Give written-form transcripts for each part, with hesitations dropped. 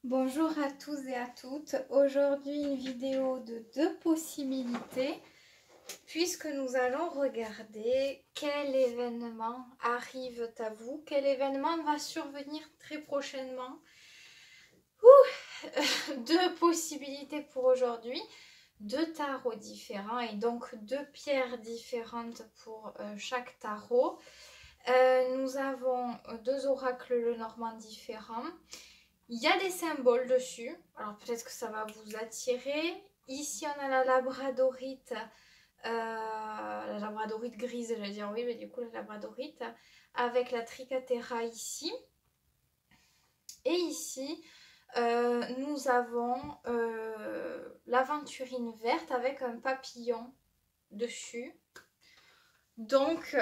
Bonjour à tous et à toutes. Aujourd'hui, une vidéo de deux possibilités puisque nous allons regarder quel événement arrive à vous, quel événement va survenir très prochainement. Deux possibilités pour aujourd'hui, deux tarots différents et donc deux pierres différentes pour chaque tarot. Nous avons deux oracles Lenormand différents. Il y a des symboles dessus, alors peut-être que ça va vous attirer. Ici, on a la labradorite grise, j'allais dire oui, mais du coup, la labradorite, avec la tricatera ici. Et ici, nous avons l'aventurine verte avec un papillon dessus. Donc,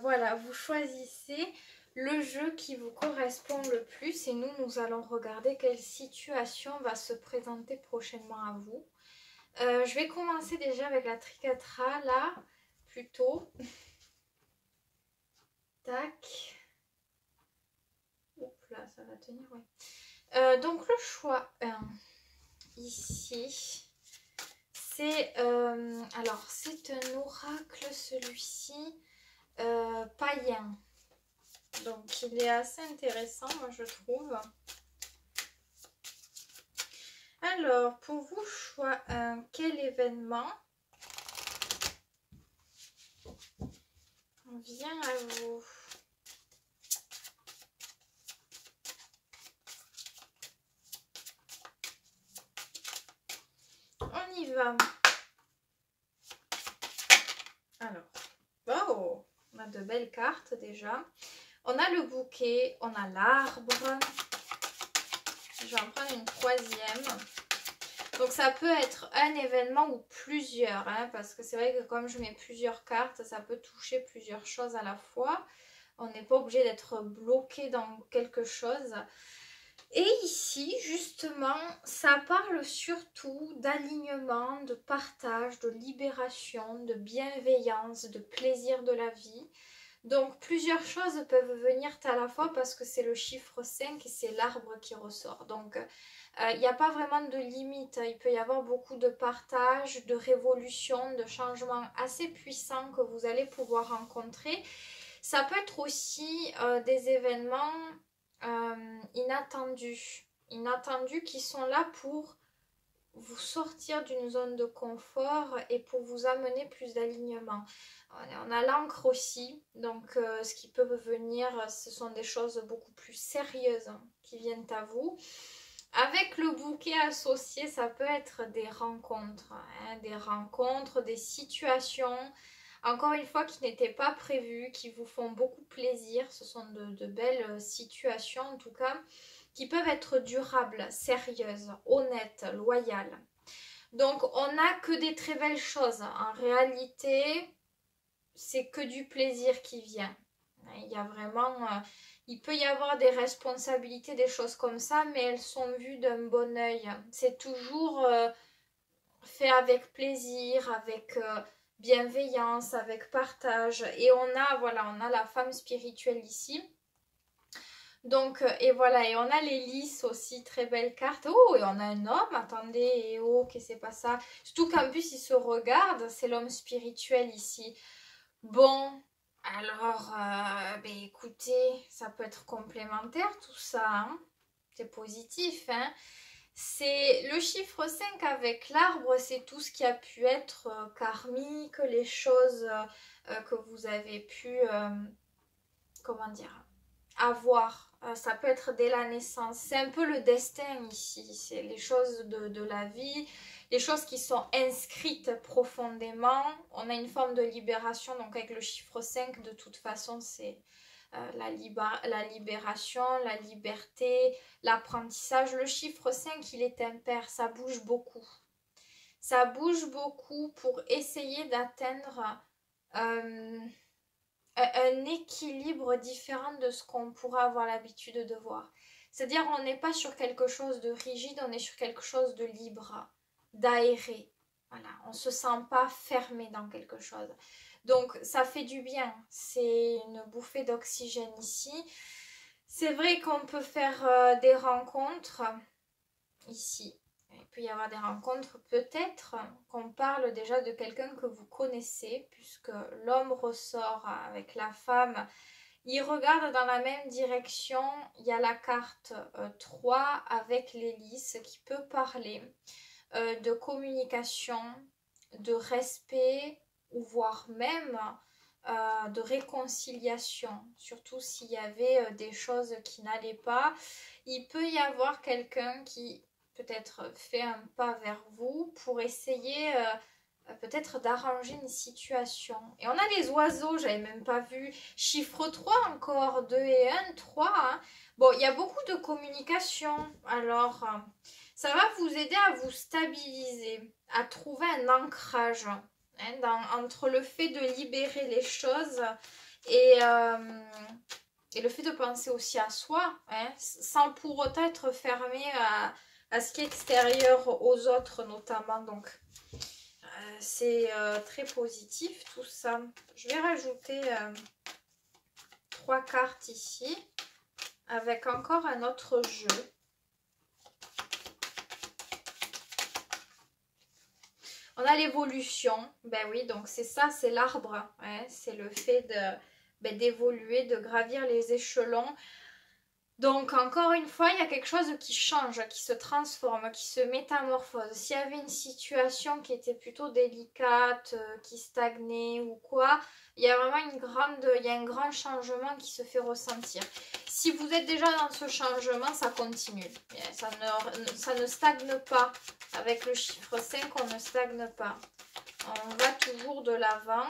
voilà, vous choisissez le jeu qui vous correspond le plus et nous allons regarder quelle situation va se présenter prochainement à vous. Je vais commencer déjà avec la tricatera là, plutôt. Tac. Oups là, ça va tenir, ouais. Donc le choix 1, ici, c'est alors c'est un oracle celui-ci païen. Donc il est assez intéressant, moi je trouve. Alors, pour vous, choix 1, quel événement vient à vous? On y va. Alors, oh, on a de belles cartes déjà. On a le bouquet, on a l'arbre. Je vais en prendre une troisième. Donc ça peut être un événement ou plusieurs, hein, parce que c'est vrai que comme je mets plusieurs cartes, ça peut toucher plusieurs choses à la fois. On n'est pas obligé d'être bloqué dans quelque chose. Et ici, justement, ça parle surtout d'alignement, de partage, de libération, de bienveillance, de plaisir de la vie. Donc plusieurs choses peuvent venir à la fois parce que c'est le chiffre 5 et c'est l'arbre qui ressort. Donc il n'y a pas vraiment de limite. Il peut y avoir beaucoup de partage, de révolution, de changements assez puissants que vous allez pouvoir rencontrer. Ça peut être aussi des événements inattendus qui sont là pour vous sortir d'une zone de confort et pour vous amener plus d'alignement. On a l'encre aussi, donc ce qui peut venir, ce sont des choses beaucoup plus sérieuses qui viennent à vous. Avec le bouquet associé, ça peut être des rencontres, des situations, encore une fois, qui n'étaient pas prévues, qui vous font beaucoup plaisir. Ce sont de belles situations, en tout cas, qui peuvent être durables, sérieuses, honnêtes, loyales. Donc, on n'a que des très belles choses. En réalité, c'est que du plaisir qui vient. Il y a vraiment... il peut y avoir des responsabilités, des choses comme ça, mais elles sont vues d'un bon œil. C'est toujours fait avec plaisir, avec bienveillance, avec partage. Et on a la femme spirituelle ici. Donc, et voilà, et on a les lys aussi, très belle carte. Oh, et on a un homme, attendez, et oh, que c'est pas ça. Surtout qu'en plus, il se regarde, c'est l'homme spirituel ici. Bon, alors, écoutez, ça peut être complémentaire tout ça, hein. C'est positif, hein. C'est le chiffre 5 avec l'arbre, c'est tout ce qui a pu être karmique, les choses que vous avez pu, comment dire, avoir. Ça peut être dès la naissance. C'est un peu le destin ici. C'est les choses de la vie, les choses qui sont inscrites profondément. On a une forme de libération. Donc avec le chiffre 5, de toute façon, c'est la libération, la liberté, l'apprentissage. Le chiffre 5, il est impair. Ça bouge beaucoup. Ça bouge beaucoup pour essayer d'atteindre... un équilibre différent de ce qu'on pourrait avoir l'habitude de voir. C'est-à-dire on n'est pas sur quelque chose de rigide, on est sur quelque chose de libre, d'aéré. Voilà, on ne se sent pas fermé dans quelque chose. Donc ça fait du bien, c'est une bouffée d'oxygène ici. C'est vrai qu'on peut faire des rencontres ici. Il peut y avoir des rencontres, peut-être qu'on parle déjà de quelqu'un que vous connaissez, puisque l'homme ressort avec la femme. Ils regardent dans la même direction. Il y a la carte 3 avec l'hélice qui peut parler de communication, de respect, ou voire même de réconciliation. Surtout s'il y avait des choses qui n'allaient pas. Il peut y avoir quelqu'un qui peut-être fait un pas vers vous pour essayer peut-être d'arranger une situation. Et on a les oiseaux, j'avais même pas vu. Chiffre 3 encore, 2 et 1, 3. Hein. Bon, il y a beaucoup de communication. Alors, ça va vous aider à vous stabiliser, à trouver un ancrage entre le fait de libérer les choses et le fait de penser aussi à soi, sans pour autant être fermé à ce qui est extérieur aux autres notamment. Donc, c'est très positif tout ça. Je vais rajouter 3 cartes ici avec encore un autre jeu. On a l'évolution, ben oui, donc c'est ça, c'est l'arbre, c'est le fait d'évoluer, de gravir les échelons. Donc encore une fois, il y a quelque chose qui change, qui se transforme, qui se métamorphose. S'il y avait une situation qui était plutôt délicate, qui stagnait ou quoi, il y a vraiment un grand changement qui se fait ressentir. Si vous êtes déjà dans ce changement, ça continue. Ça ne stagne pas. Avec le chiffre 5, on ne stagne pas. On va toujours de l'avant.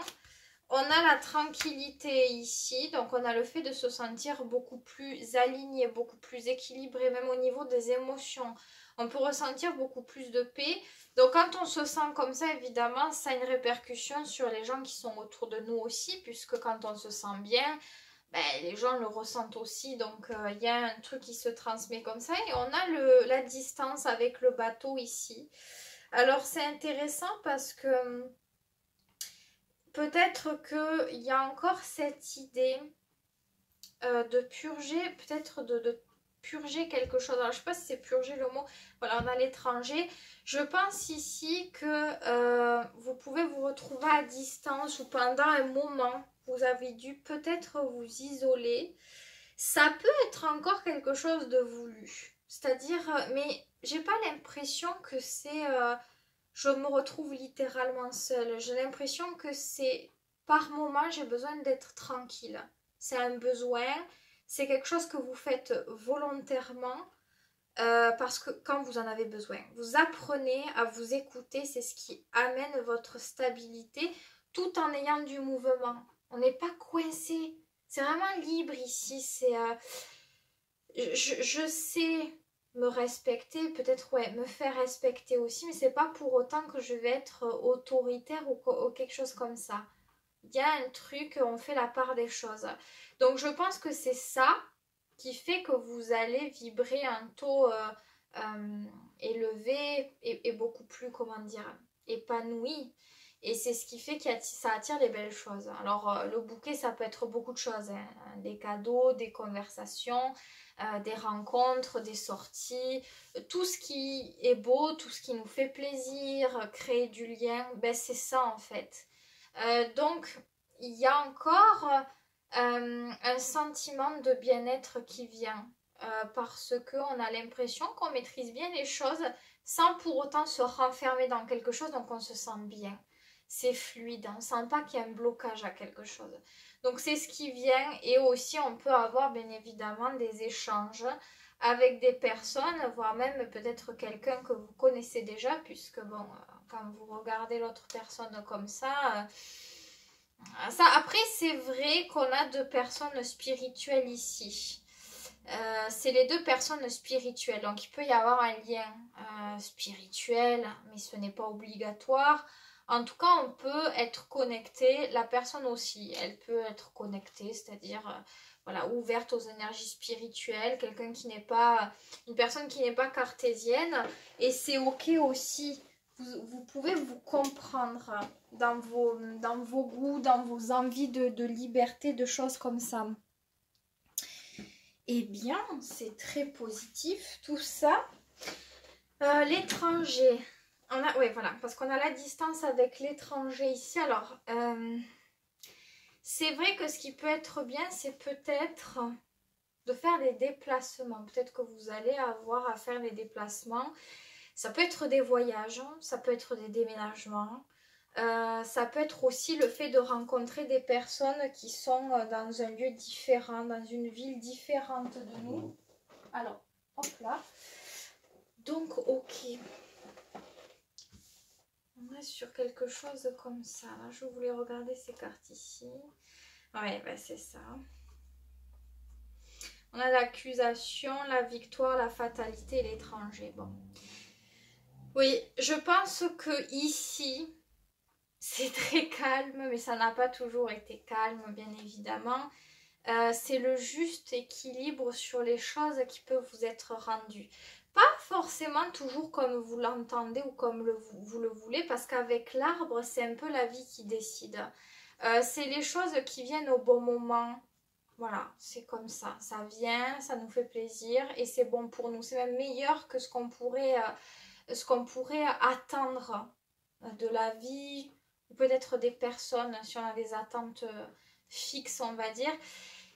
On a la tranquillité ici, donc on a le fait de se sentir beaucoup plus aligné, beaucoup plus équilibré, même au niveau des émotions. On peut ressentir beaucoup plus de paix. Donc quand on se sent comme ça, évidemment, ça a une répercussion sur les gens qui sont autour de nous aussi, puisque quand on se sent bien, les gens le ressentent aussi. Donc il y a un truc qui se transmet comme ça. Et on a la distance avec le bateau ici. Alors c'est intéressant parce que peut-être qu'il y a encore cette idée de purger, peut-être de purger quelque chose. Alors je ne sais pas si c'est purger le mot, voilà, on a l'étranger. Je pense ici que vous pouvez vous retrouver à distance ou pendant un moment, vous avez dû peut-être vous isoler. Ça peut être encore quelque chose de voulu. C'est-à-dire, mais j'ai pas l'impression que c'est... je me retrouve littéralement seule. J'ai l'impression que c'est par moment, j'ai besoin d'être tranquille. C'est un besoin, c'est quelque chose que vous faites volontairement parce que quand vous en avez besoin, vous apprenez à vous écouter, c'est ce qui amène votre stabilité tout en ayant du mouvement. On n'est pas coincé, c'est vraiment libre ici. C'est, je sais me respecter, peut-être me faire respecter aussi, mais c'est pas pour autant que je vais être autoritaire ou quelque chose comme ça. Il y a un truc, on fait la part des choses. Donc je pense que c'est ça qui fait que vous allez vibrer un taux élevé et beaucoup plus, comment dire, épanoui. Et c'est ce qui fait que ça attire les belles choses. Alors le bouquet, ça peut être beaucoup de choses. Des cadeaux, des conversations, des rencontres, des sorties. Tout ce qui est beau, tout ce qui nous fait plaisir, créer du lien, c'est ça en fait. Donc, il y a encore un sentiment de bien-être qui vient parce qu'on a l'impression qu'on maîtrise bien les choses sans pour autant se renfermer dans quelque chose, donc on se sent bien. C'est fluide, on ne sent pas qu'il y a un blocage à quelque chose. Donc c'est ce qui vient et aussi on peut avoir bien évidemment des échanges avec des personnes, voire même peut-être quelqu'un que vous connaissez déjà, puisque bon, quand vous regardez l'autre personne comme ça, après c'est vrai qu'on a 2 personnes spirituelles ici. C'est les 2 personnes spirituelles, donc il peut y avoir un lien spirituel, mais ce n'est pas obligatoire. En tout cas, on peut être connecté, la personne aussi, elle peut être connectée, c'est-à-dire voilà, ouverte aux énergies spirituelles, quelqu'un qui n'est pas, une personne qui n'est pas cartésienne, et c'est ok aussi. Vous pouvez vous comprendre dans vos goûts, dans vos envies de liberté, de choses comme ça. Eh bien, c'est très positif tout ça. L'étranger. Oui, voilà, parce qu'on a la distance avec l'étranger ici. Alors, c'est vrai que ce qui peut être bien, c'est peut-être de faire des déplacements. Peut-être que vous allez avoir à faire des déplacements. Ça peut être des voyages, ça peut être des déménagements. Ça peut être aussi le fait de rencontrer des personnes qui sont dans un lieu différent, dans une ville différente de nous. Alors, hop là. Donc, ok. On est sur quelque chose comme ça. Là, je voulais regarder ces cartes ici. Ouais, ben c'est ça. On a l'accusation, la victoire, la fatalité et l'étranger. Bon. Oui, je pense que ici, c'est très calme, mais ça n'a pas toujours été calme, bien évidemment. C'est le juste équilibre sur les choses qui peuvent vous être rendues. Pas forcément toujours comme vous l'entendez ou comme vous le voulez, parce qu'avec l'arbre, c'est un peu la vie qui décide. C'est les choses qui viennent au bon moment. Voilà, c'est comme ça. Ça vient, ça nous fait plaisir et c'est bon pour nous. C'est même meilleur que ce qu'on pourrait attendre de la vie ou peut-être des personnes si on a des attentes fixes, on va dire.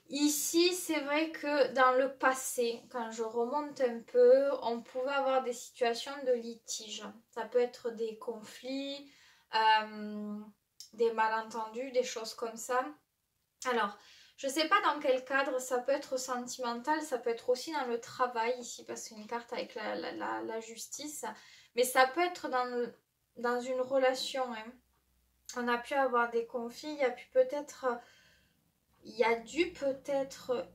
Ici, c'est vrai que dans le passé, quand je remonte un peu, on pouvait avoir des situations de litige. Ça peut être des conflits, des malentendus, des choses comme ça. Alors, je ne sais pas dans quel cadre, ça peut être sentimental, ça peut être aussi dans le travail ici, parce que c'est une carte avec la justice, mais ça peut être dans une relation. Hein. On a pu avoir des conflits, il y a dû peut-être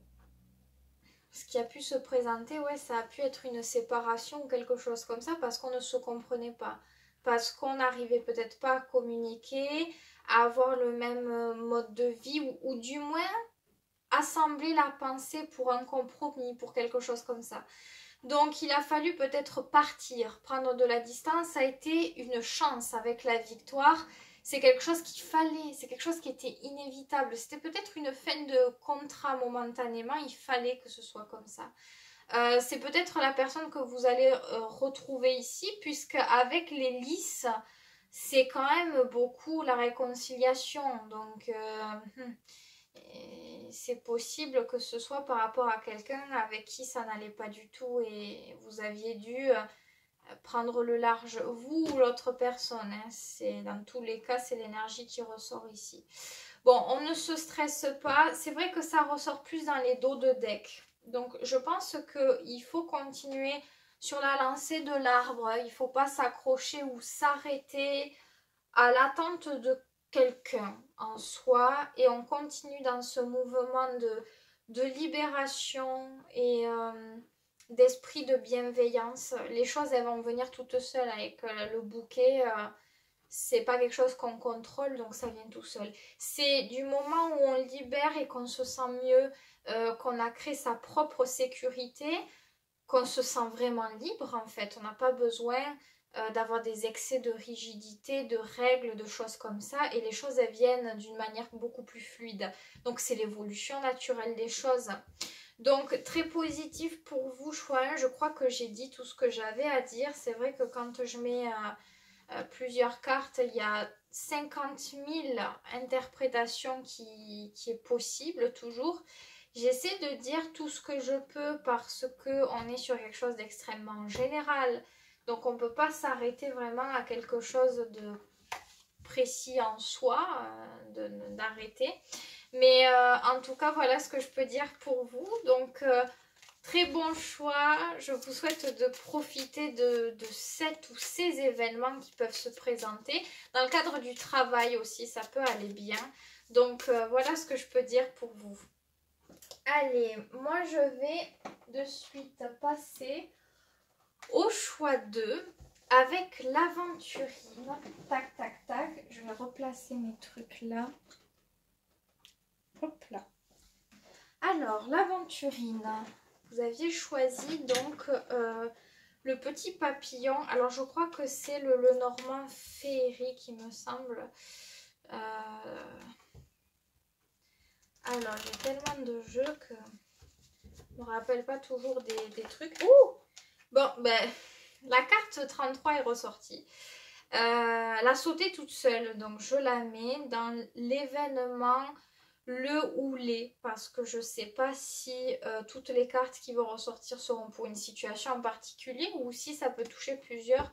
ce qui a pu se présenter, ouais, ça a pu être une séparation ou quelque chose comme ça parce qu'on ne se comprenait pas. Parce qu'on n'arrivait peut-être pas à communiquer, à avoir le même mode de vie ou du moins assembler la pensée pour un compromis, pour quelque chose comme ça. Donc il a fallu peut-être partir, prendre de la distance, ça a été une chance avec la victoire. C'est quelque chose qu'il fallait, c'est quelque chose qui était inévitable. C'était peut-être une fin de contrat momentanément, il fallait que ce soit comme ça. C'est peut-être la personne que vous allez retrouver ici, puisque avec les lys, c'est quand même beaucoup la réconciliation. Donc, c'est possible que ce soit par rapport à quelqu'un avec qui ça n'allait pas du tout et vous aviez dû prendre le large, vous ou l'autre personne. Hein. Dans tous les cas, c'est l'énergie qui ressort ici. Bon, on ne se stresse pas. C'est vrai que ça ressort plus dans les dos de deck. Donc, je pense qu'il faut continuer sur la lancée de l'arbre. Il ne faut pas s'accrocher ou s'arrêter à l'attente de quelqu'un en soi. Et on continue dans ce mouvement de libération et d'esprit de bienveillance. Les choses, elles vont venir toutes seules avec le bouquet. C'est pas quelque chose qu'on contrôle, donc ça vient tout seul. C'est du moment où on libère et qu'on se sent mieux, qu'on a créé sa propre sécurité, qu'on se sent vraiment libre en fait. On n'a pas besoin d'avoir des excès de rigidité, de règles, de choses comme ça. Et les choses, elles viennent d'une manière beaucoup plus fluide. Donc c'est l'évolution naturelle des choses. Donc très positif pour vous, choix 1. Je crois que j'ai dit tout ce que j'avais à dire. C'est vrai que quand je mets plusieurs cartes, il y a 50 000 interprétations qui est possible toujours. J'essaie de dire tout ce que je peux parce qu'on est sur quelque chose d'extrêmement général. Donc on ne peut pas s'arrêter vraiment à quelque chose de précis en soi, d'arrêter. Mais en tout cas, voilà ce que je peux dire pour vous. Donc très bon choix. Je vous souhaite de profiter de ou ces événements qui peuvent se présenter. Dans le cadre du travail aussi, ça peut aller bien. Donc voilà ce que je peux dire pour vous. Allez, moi je vais de suite passer au choix 2 avec l'aventurine. Tac, tac, tac. Je vais replacer mes trucs là. Hop là. Alors, l'aventurine. Vous aviez choisi donc le petit papillon. Alors, je crois que c'est le normand féerique, il me semble. Alors, j'ai tellement de jeux que je me rappelle pas toujours des trucs. Ouh! Bon, ben, La carte 33 est ressortie. La sauter toute seule, donc je la mets dans l'événement le ou les, parce que je ne sais pas si toutes les cartes qui vont ressortir seront pour une situation en particulier ou si ça peut toucher plusieurs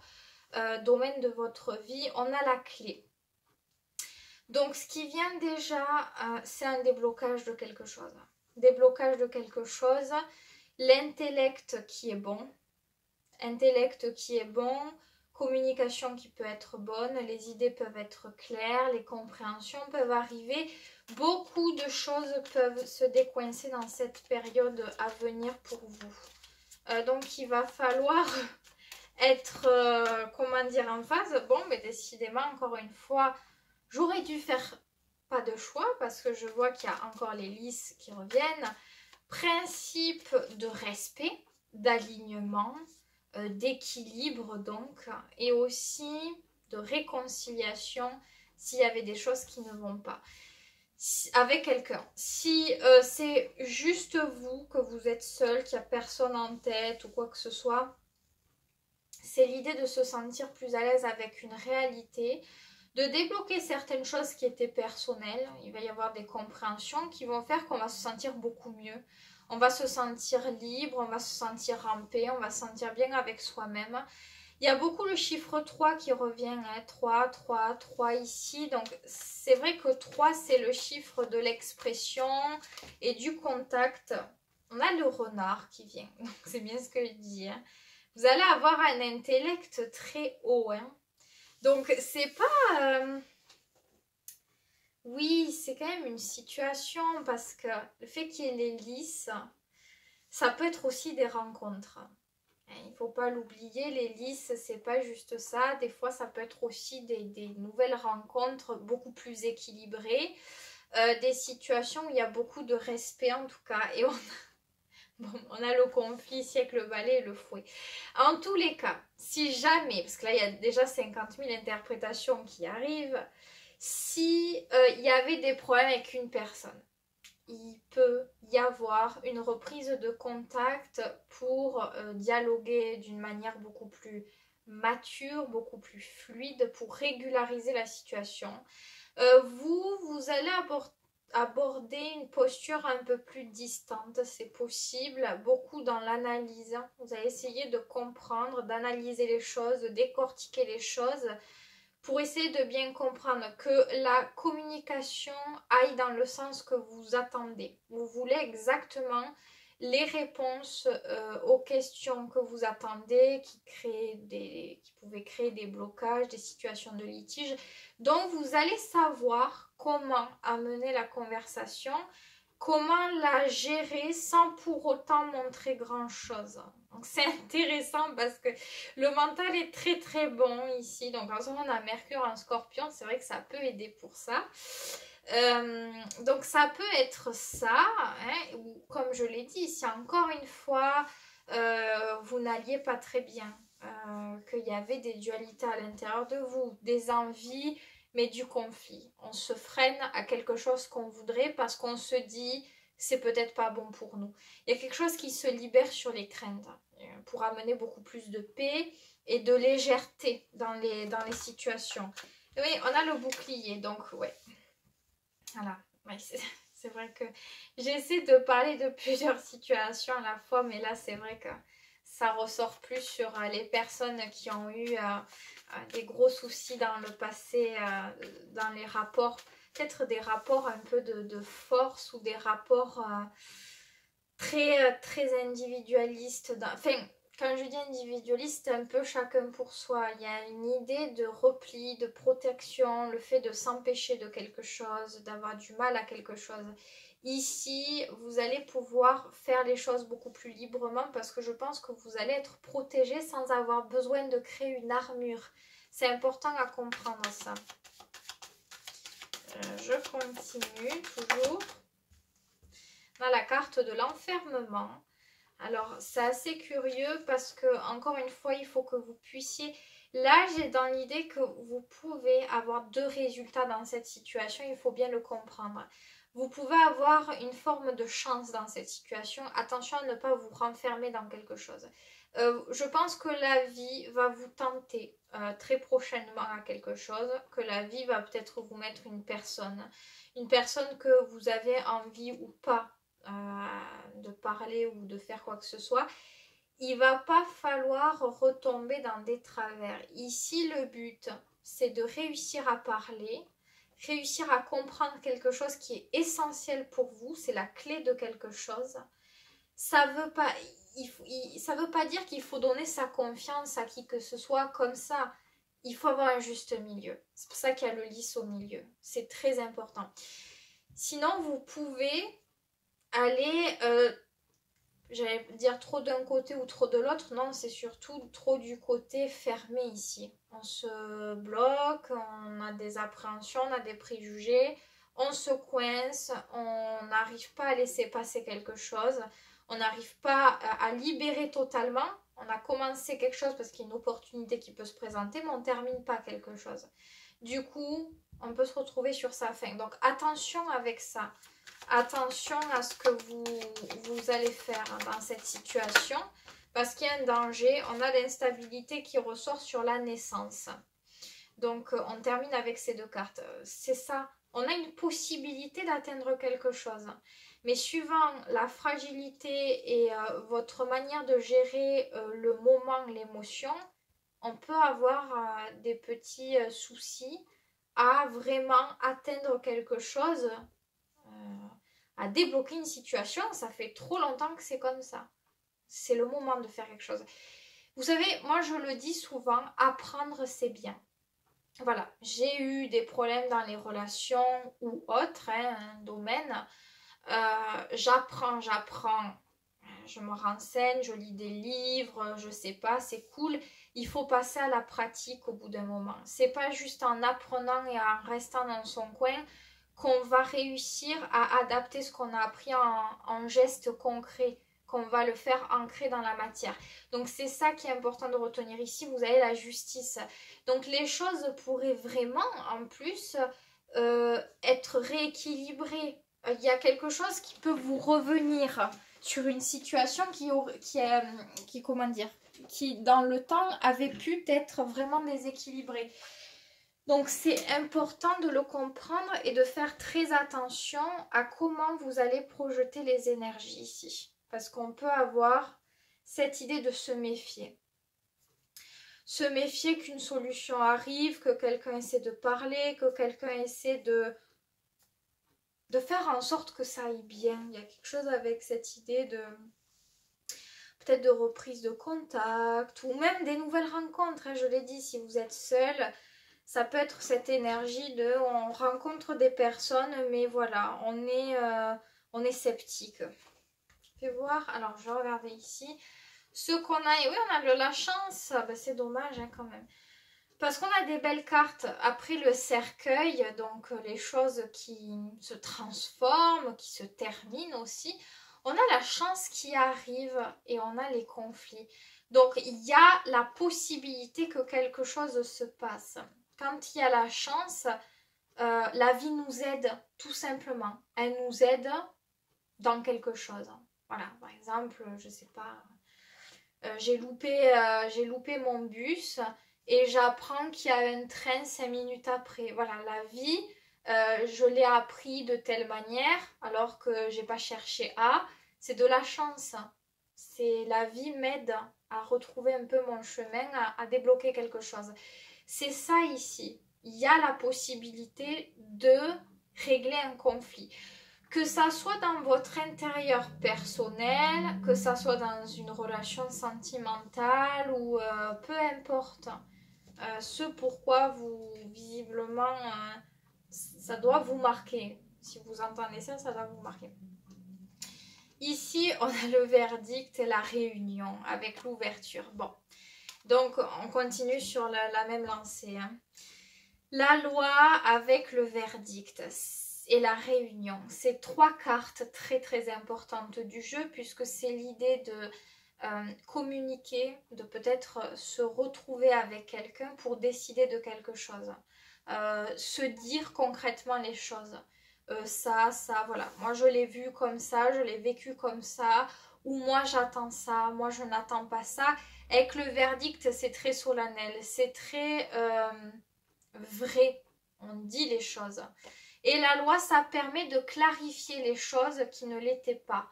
domaines de votre vie. On a la clé. Donc ce qui vient déjà, c'est un déblocage de quelque chose. Déblocage de quelque chose, l'intellect qui est bon, communication qui peut être bonne, les idées peuvent être claires, les compréhensions peuvent arriver. Beaucoup de choses peuvent se décoincer dans cette période à venir pour vous. Donc il va falloir être, comment dire, en phase. Bon, mais décidément, encore une fois, j'aurais dû faire pas de choix parce que je vois qu'il y a encore les lys qui reviennent. Principe de respect, d'alignement, d'équilibre donc, et aussi de réconciliation s'il y avait des choses qui ne vont pas avec quelqu'un. Si c'est juste vous, que vous êtes seul, qu'il n'y a personne en tête ou quoi que ce soit, c'est l'idée de se sentir plus à l'aise avec une réalité, de débloquer certaines choses qui étaient personnelles. Il va y avoir des compréhensions qui vont faire qu'on va se sentir beaucoup mieux. On va se sentir libre, on va se sentir en paix, on va se sentir bien avec soi-même. Il y a beaucoup le chiffre 3 qui revient, hein, 3, 3, 3 ici. Donc c'est vrai que 3 c'est le chiffre de l'expression et du contact. On a le renard qui vient, donc c'est bien ce que je dis. Hein. Vous allez avoir un intellect très haut. Hein. Donc c'est pas... Oui, c'est quand même une situation parce que le fait qu'il y ait les lys, ça peut être aussi des rencontres. Il ne faut pas l'oublier, les lys, c'est pas juste ça. Des fois, ça peut être aussi des nouvelles rencontres beaucoup plus équilibrées. Des situations où il y a beaucoup de respect en tout cas. Et on a le conflit ici avec le balai et le fouet. En tous les cas, si jamais, parce que là, il y a déjà 50 000 interprétations qui arrivent, si il y avait des problèmes avec une personne, il peut y avoir une reprise de contact pour dialoguer d'une manière beaucoup plus mature, beaucoup plus fluide, pour régulariser la situation. Vous allez aborder une posture un peu plus distante, c'est possible, beaucoup dans l'analyse. Vous allez essayer de comprendre, d'analyser les choses, de décortiquer les choses, pour essayer de bien comprendre que la communication aille dans le sens que vous attendez. Vous voulez exactement les réponses aux questions que vous attendez, qui pouvaient créer des blocages, des situations de litige. Donc vous allez savoir comment amener la conversation, comment la gérer sans pour autant montrer grand chose. Donc c'est intéressant parce que le mental est très très bon ici. Donc en ce moment on a Mercure en Scorpion, c'est vrai que ça peut aider pour ça. Donc ça peut être ça, hein, ou comme je l'ai dit, si encore une fois vous n'alliez pas très bien, qu'il y avait des dualités à l'intérieur de vous, des envies, mais du conflit. On se freine à quelque chose qu'on voudrait parce qu'on se dit c'est peut-être pas bon pour nous. Il y a quelque chose qui se libère sur les craintes pour amener beaucoup plus de paix et de légèreté dans les situations. Et oui, on a le bouclier, donc ouais. Voilà, ouais, c'est vrai que j'essaie de parler de plusieurs situations à la fois, mais là c'est vrai que ça ressort plus sur les personnes qui ont eu des gros soucis dans le passé, dans les rapports, peut-être des rapports un peu de force ou des rapports très individualistes. Enfin, quand je dis individualiste, c'est un peu chacun pour soi. Il y a une idée de repli, de protection, le fait de s'empêcher de quelque chose, d'avoir du mal à quelque chose. Ici, vous allez pouvoir faire les choses beaucoup plus librement parce que je pense que vous allez être protégé sans avoir besoin de créer une armure. C'est important à comprendre ça. Je continue toujours. On a la carte de l'enfermement. Alors, c'est assez curieux parce que, encore une fois, il faut que vous puissiez... Là, j'ai dans l'idée que vous pouvez avoir deux résultats dans cette situation, il faut bien le comprendre. vous pouvez avoir une forme de chance dans cette situation. Attention à ne pas vous renfermer dans quelque chose. Je pense que la vie va vous tenter très prochainement à quelque chose, que la vie va peut-être vous mettre une personne que vous avez envie ou pas de parler ou de faire quoi que ce soit. Il va pas falloir retomber dans des travers. Ici, le but, c'est de réussir à parler, réussir à comprendre quelque chose qui est essentiel pour vous, c'est la clé de quelque chose. Ça veut pas, ça veut pas dire qu'il faut donner sa confiance à qui que ce soit comme ça. Il faut avoir un juste milieu. C'est pour ça qu'il y a le lisse au milieu. C'est très important. Sinon, vous pouvez aller, j'allais dire trop d'un côté ou trop de l'autre. Non, c'est surtout trop du côté fermé ici. On se bloque, on a des appréhensions, on a des préjugés, on se coince, on n'arrive pas à laisser passer quelque chose, on n'arrive pas à libérer totalement. On a commencé quelque chose parce qu'il y a une opportunité qui peut se présenter, mais on ne termine pas quelque chose. Du coup, on peut se retrouver sur sa fin. Donc attention avec ça. Attention à ce que vous allez faire dans cette situation. Parce qu'il y a un danger. On a l'instabilité qui ressort sur la naissance. Donc on termine avec ces deux cartes. C'est ça. On a une possibilité d'atteindre quelque chose. Mais suivant la fragilité et votre manière de gérer le moment, l'émotion, on peut avoir des petits soucis à vraiment atteindre quelque chose, à débloquer une situation. Ça fait trop longtemps que c'est comme ça. C'est le moment de faire quelque chose. Vous savez, moi je le dis souvent, apprendre c'est bien. Voilà, j'ai eu des problèmes dans les relations ou autres, un domaine. J'apprends, je me renseigne, je lis des livres, je sais pas, c'est cool. Il faut passer à la pratique au bout d'un moment. C'est pas juste en apprenant et en restant dans son coin qu'on va réussir à adapter ce qu'on a appris en gestes concrets, qu'on va le faire ancrer dans la matière. Donc c'est ça qui est important de retenir ici. Vous avez la justice. Donc les choses pourraient vraiment en plus être rééquilibrées. Il y a quelque chose qui peut vous revenir sur une situation qui comment dire, qui dans le temps avait pu être vraiment déséquilibrée. Donc c'est important de le comprendre et de faire très attention à comment vous allez projeter les énergies ici. Parce qu'on peut avoir cette idée de se méfier. Se méfier qu'une solution arrive, que quelqu'un essaie de parler, que quelqu'un essaie de faire en sorte que ça aille bien. Il y a quelque chose avec cette idée de peut-être de reprise de contact ou même des nouvelles rencontres. Je l'ai dit, si vous êtes seul, ça peut être cette énergie de on rencontre des personnes, mais voilà, on est sceptique. Je vais voir, alors je vais regarder ici. Ce qu'on a, et oui, on a de la chance, ben, c'est dommage quand même. Parce qu'on a des belles cartes après le cercueil, donc les choses qui se transforment, qui se terminent aussi. On a la chance qui arrive et on a les conflits. Donc il y a la possibilité que quelque chose se passe. Quand il y a la chance, la vie nous aide tout simplement. Elle nous aide dans quelque chose. Voilà, par exemple, je sais pas, j'ai loupé mon bus et j'apprends qu'il y a un train 5 minutes après. Voilà, la vie, je l'ai appris de telle manière alors que j'ai pas cherché à. C'est de la chance. C'est la vie m'aide à retrouver un peu mon chemin, à débloquer quelque chose. C'est ça ici. Il y a la possibilité de régler un conflit. Que ça soit dans votre intérieur personnel, que ça soit dans une relation sentimentale ou peu importe. Ce pourquoi vous, visiblement, ça doit vous marquer. Si vous entendez ça, ça doit vous marquer. Ici, on a le verdict et la réunion avec l'ouverture. Bon, donc on continue sur la même lancée. Hein. La loi avec le verdict et la réunion. C'est 3 cartes très très importantes du jeu puisque c'est l'idée de communiquer, de peut-être se retrouver avec quelqu'un pour décider de quelque chose. Se dire concrètement les choses. ça, voilà. Moi je l'ai vu comme ça, je l'ai vécu comme ça, ou moi j'attends ça, moi je n'attends pas ça. Avec le verdict, c'est très solennel, c'est très vrai, on dit les choses. Et la loi, ça permet de clarifier les choses qui ne l'étaient pas.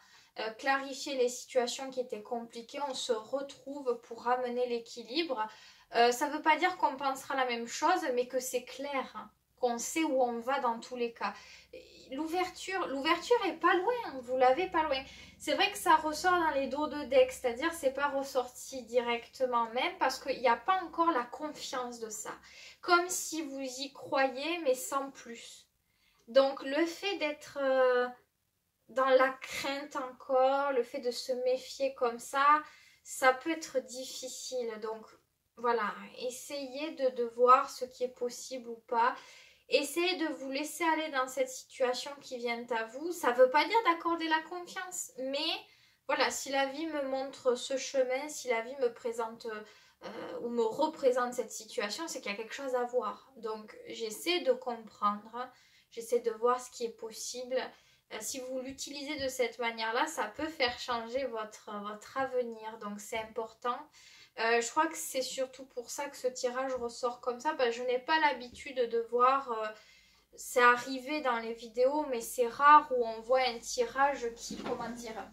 Clarifier les situations qui étaient compliquées, on se retrouve pour ramener l'équilibre. Ça ne veut pas dire qu'on pensera la même chose, mais que c'est clair, hein, qu'on sait où on va dans tous les cas. L'ouverture est pas loin, vous l'avez pas loin. C'est vrai que ça ressort dans les dos de deck, c'est-à-dire c'est pas ressorti directement même parce qu'il n'y a pas encore la confiance de ça. Comme si vous y croyez, mais sans plus. Donc le fait d'être dans la crainte encore, le fait de se méfier comme ça peut être difficile. Donc voilà, essayez de voir ce qui est possible ou pas. Essayez de vous laisser aller dans cette situation qui vient à vous. Ça ne veut pas dire d'accorder la confiance, mais voilà, si la vie me montre ce chemin, si la vie me présente ou me représente cette situation, c'est qu'il y a quelque chose à voir. Donc j'essaie de comprendre, j'essaie de voir ce qui est possible. Si vous l'utilisez de cette manière-là, ça peut faire changer votre avenir. Donc c'est important. Je crois que c'est surtout pour ça que ce tirage ressort comme ça. Parce que je n'ai pas l'habitude de voir... c'est arrivé dans les vidéos, mais c'est rare où on voit un tirage qui, comment dire,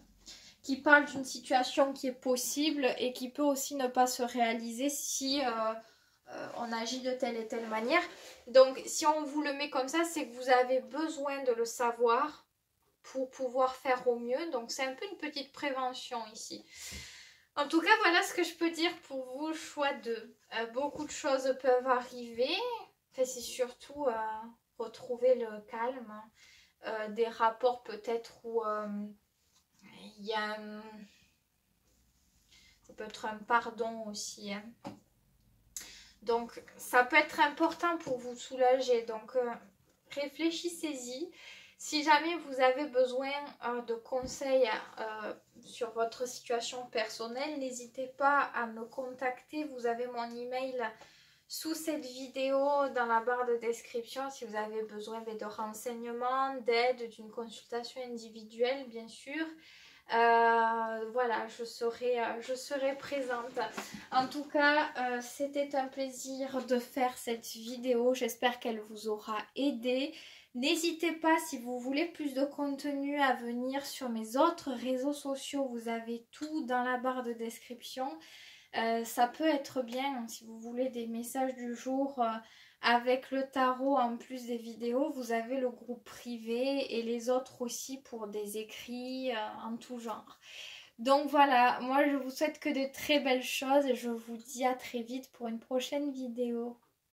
qui parle d'une situation qui est possible et qui peut aussi ne pas se réaliser si on agit de telle et telle manière. Donc si on vous le met comme ça, c'est que vous avez besoin de le savoir pour pouvoir faire au mieux. Donc c'est un peu une petite prévention ici. En tout cas, voilà ce que je peux dire pour vous, choix 2. Beaucoup de choses peuvent arriver. Enfin, c'est surtout retrouver le calme. Des rapports peut-être où il y a... ça peut être un pardon aussi. Hein. Donc, ça peut être important pour vous soulager. Donc, réfléchissez-y. Si jamais vous avez besoin de conseils sur votre situation personnelle, n'hésitez pas à me contacter. Vous avez mon email sous cette vidéo dans la barre de description si vous avez besoin de renseignements, d'aide, d'une consultation individuelle bien sûr. Voilà, je serai présente. En tout cas, c'était un plaisir de faire cette vidéo. J'espère qu'elle vous aura aidé. N'hésitez pas, si vous voulez plus de contenu, à venir sur mes autres réseaux sociaux. Vous avez tout dans la barre de description. Ça peut être bien si vous voulez des messages du jour avec le tarot en plus des vidéos. Vous avez le groupe privé et les autres aussi pour des écrits en tout genre. Donc voilà, moi je vous souhaite que de très belles choses et je vous dis à très vite pour une prochaine vidéo.